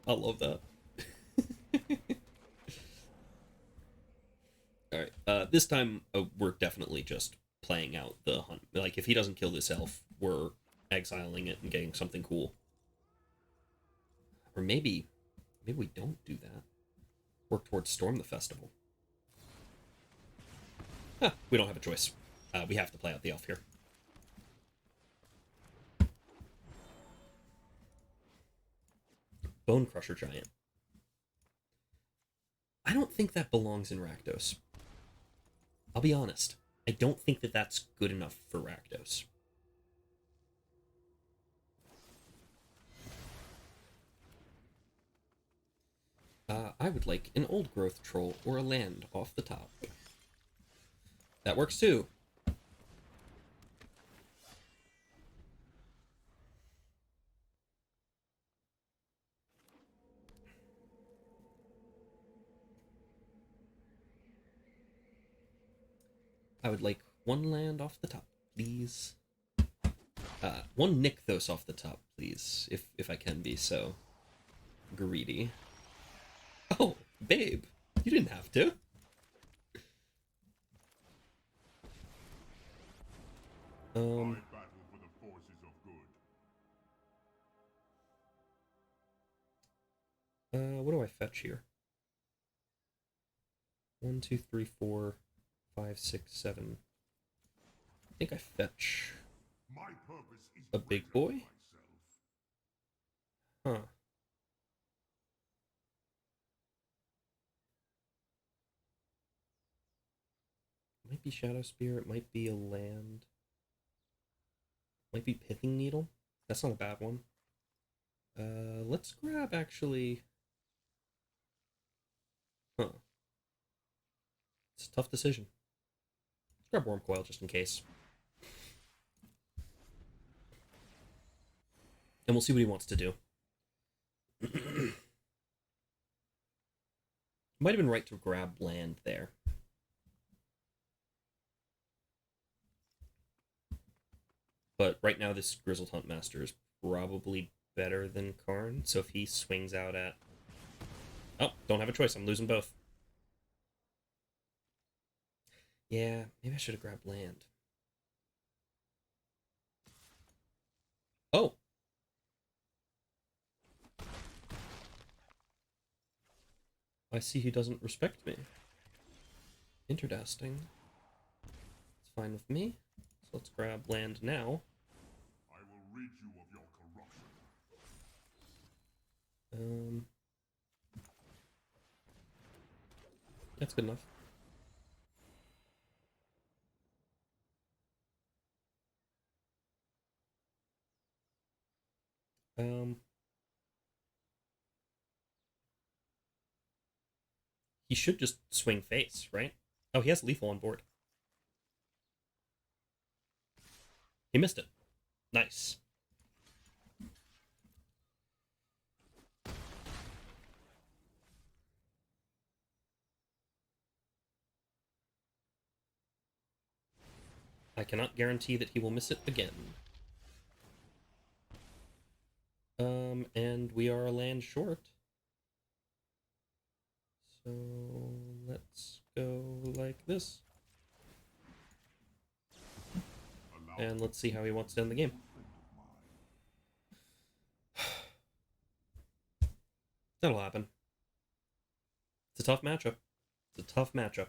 I love that. Alright, this time we're definitely just playing out the hunt. Like, if he doesn't kill this elf, we're exiling it and getting something cool. Or maybe we don't do that. Work towards Storm the Festival. Huh, we don't have a choice. We have to play out the elf here. Bone Crusher Giant. I don't think that belongs in Rakdos. I'll be honest. I don't think that that's good enough for Rakdos. I would like an old growth troll or a land off the top. That works too. I would like 1 land off the top, please. 1 Nykthos off the top, please, if I can be so greedy. Oh, babe, you didn't have to. I battle for the forces of good. What do I fetch here? 1, 2, 3, 4, 5, 6, 7. I think I fetch My purpose is a big greater boy. than myself. Huh. Might be Shadow Spear, it might be a land. Might be Pithing Needle. That's not a bad one. Let's grab actually. Huh. It's a tough decision. Let's grab Worm Coil just in case. And we'll see what he wants to do. Might have been right to grab land there. But right now this Grizzled Huntmaster is probably better than Karn. So if he swings out at... Oh, don't have a choice. I'm losing both. Yeah, maybe I should have grabbed land. Oh! I see he doesn't respect me. Interesting. It's fine with me. So let's grab land now. I will rid you of your corruption. That's good enough. He should just swing face, right? Oh, he has lethal on board. He missed it. Nice. I cannot guarantee that he will miss it again. And we are a land short. So let's go like this. And let's see how he wants to end the game. That'll happen. It's a tough matchup. It's a tough matchup.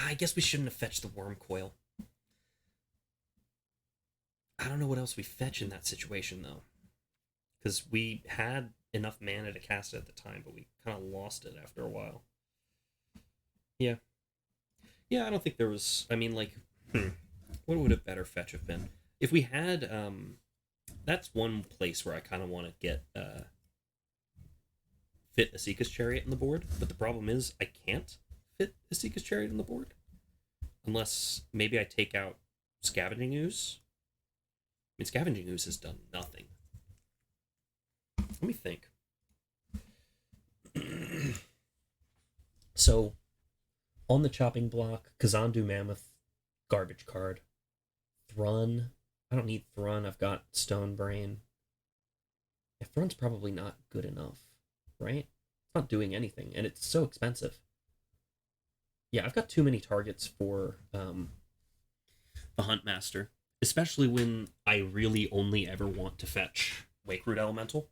I guess we shouldn't have fetched the worm coil. I don't know what else we fetch in that situation, though. Because we had enough mana to cast it at the time, but we kind of lost it after a while. Yeah. Yeah, I don't think there was... I mean, like... What would a better fetch have been? If we had... That's one place where I kind of want to get... fit Asika's Chariot in the board, but the problem is I can't fit Asika's Chariot in the board. Unless maybe I take out Scavenging Ooze. I mean, Scavenging Ooze has done nothing. Let me think. So, on the chopping block, Kazandu Mammoth, garbage card. Thrun. I don't need Thrun, I've got Stone Brain. Yeah, Thrun's probably not good enough, right? It's not doing anything, and it's so expensive. Yeah, I've got too many targets for the Huntmaster, especially when I really only ever want to fetch Wake Root Elemental.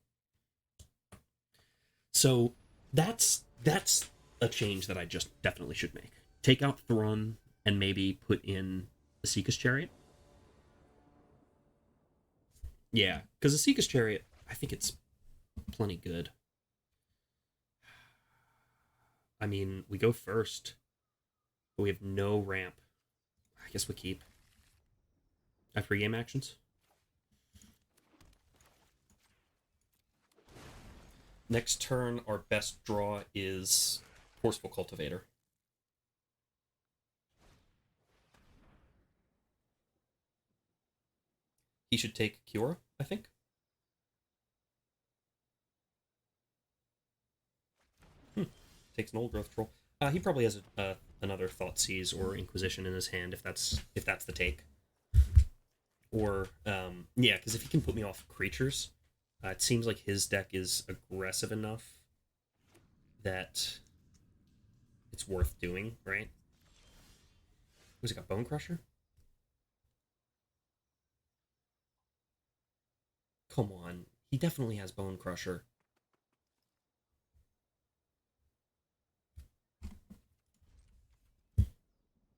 So that's a change that I just definitely should make. Take out Thrun and maybe put in Asika's Chariot. Yeah, because Asika's Chariot, I think it's plenty good. I mean, we go first, but we have no ramp. I guess we keep. I have pre-game actions. Next turn, our best draw is Forceful Cultivator. He should take Kiora, I think. Takes an Old Growth Troll. He probably has another Thoughtseize or Inquisition in his hand if that's the take. Or yeah, because if he can put me off creatures, it seems like his deck is aggressive enough that it's worth doing, right? Who's it got? Bone Crusher? Come on. He definitely has Bone Crusher.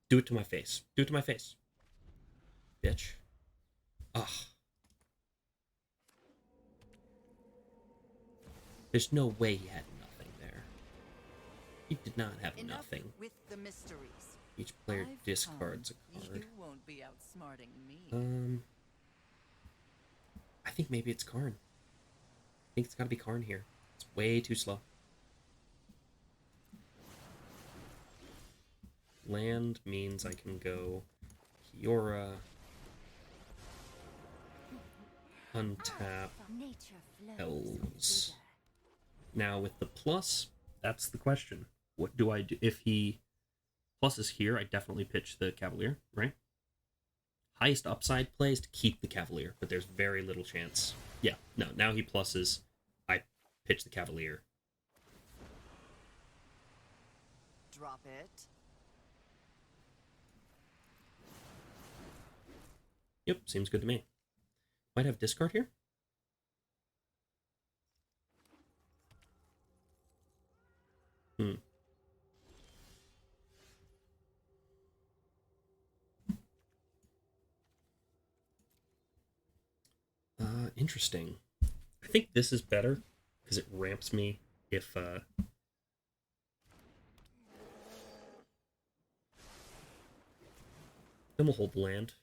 Do it to my face. Do it to my face. Bitch. Ugh. There's no way he had nothing there. He did not have nothing. With the mysteries. Each player discards a card. You won't be outsmarting me. I think maybe it's Karn. I think it's gotta be Karn here. It's way too slow. Land means I can go Kiora, untap, Elves. Now with the plus, that's the question. What do I do? If he plus is here, I definitely pitch the Cavalier, right? Highest upside play is to keep the Cavalier, but there's very little chance. Yeah, no, now he pluses, I pitch the Cavalier. Drop it. Yep, seems good to me. Might have discard here? Interesting. I think this is better because it ramps me if then we'll hold the land.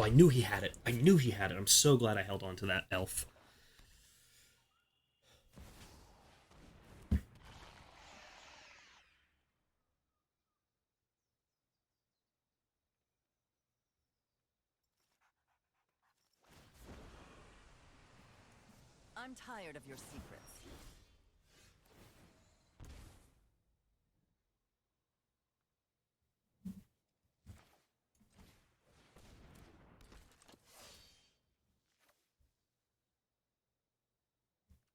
I knew he had it. I knew he had it. I'm so glad I held on to that elf. I'm tired of your secrets.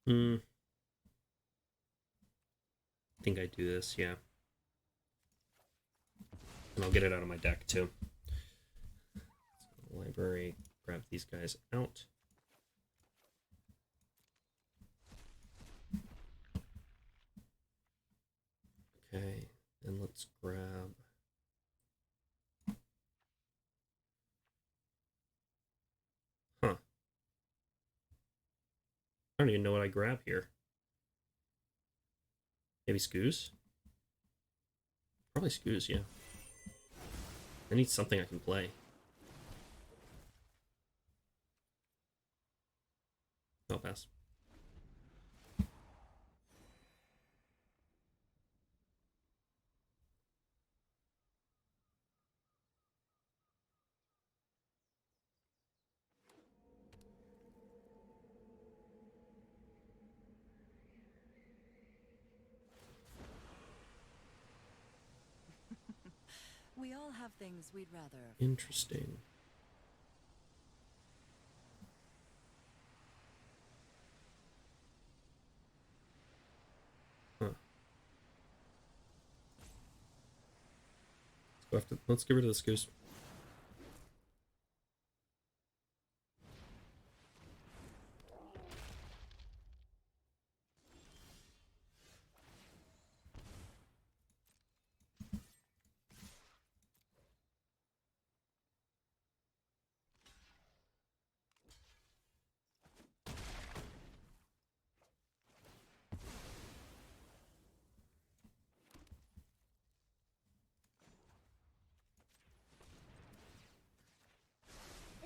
I think I do this, yeah. And I'll get it out of my deck, too. So, library, grab these guys out. Okay, and let's grab... Huh. I don't even know what I grab here. Maybe Scoos? Probably Scoos, yeah. I need something I can play. I'll pass. We all have things we'd rather. Interesting. Huh. Let's get rid of this goose.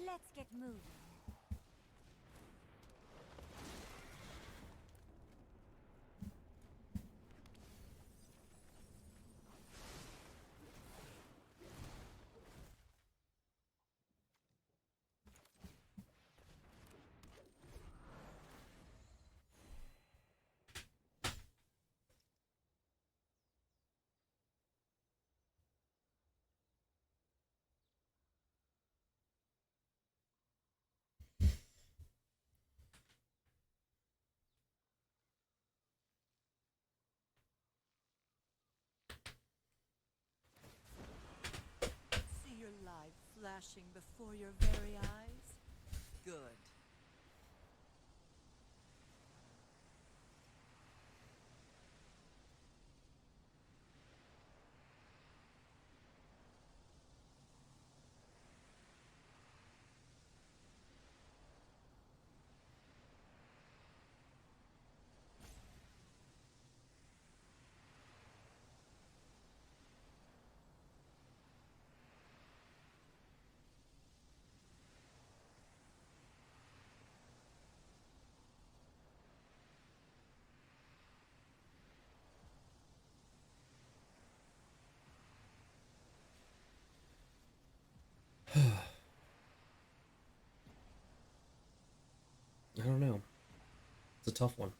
Let's get moving. See your life flashing before your very eyes? Good. I don't know. It's a tough one.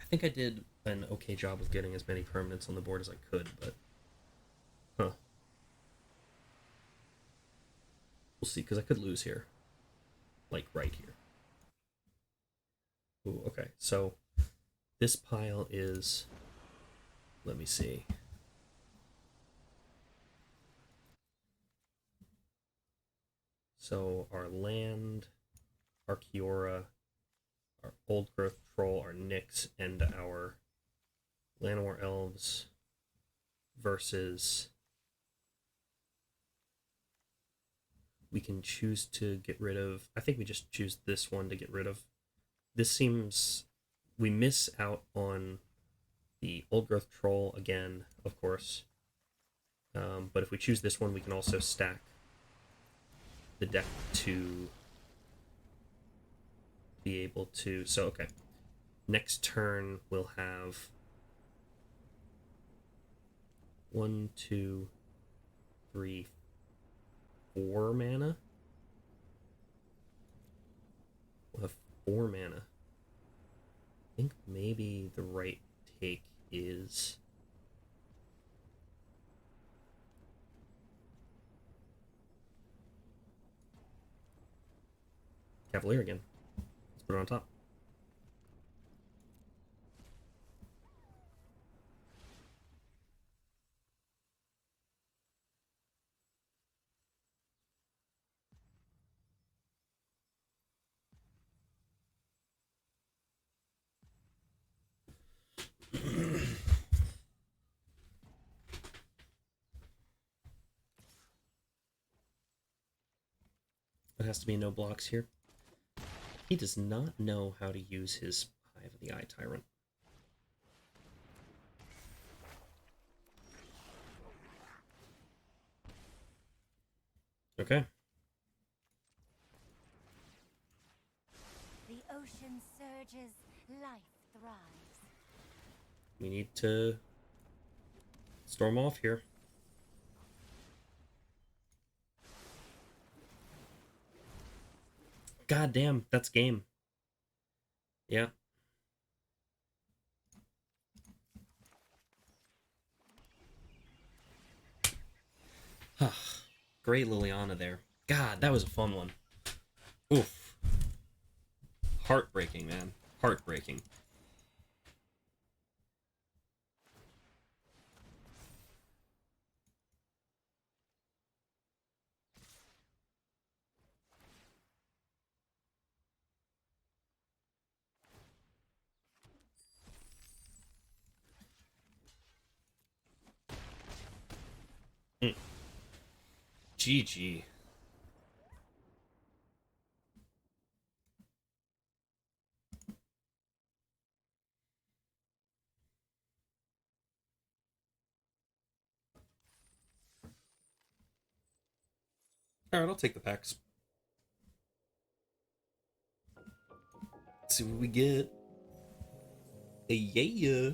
I think I did an okay job of getting as many permanents on the board as I could, but... Huh. We'll see, because I could lose here. Like, right here. Ooh, okay, so... This pile is... Let me see. So, our land... Our Kiora... our old growth troll, our Nyx, and our Llanowar elves versus we can choose to get rid of. I think we just choose this one to get rid of. This seems we miss out on the old growth troll again, of course. But if we choose this one, we can also stack the deck to be able to. So okay, next turn we'll have 1, 2, 3, 4 mana. We'll have 4 mana. I think maybe the right take is Cavalier again. Let's put it on top. There has to be no blocks here. He does not know how to use his Hive of the Eye Tyrant. Okay. The ocean surges, life thrives. We need to storm off here. God damn, that's game. Yeah. Great Liliana there. God, that was a fun one. Oof. Heartbreaking, man. Heartbreaking. GG. Alright, I'll take the packs. Let's see what we get. Yeah.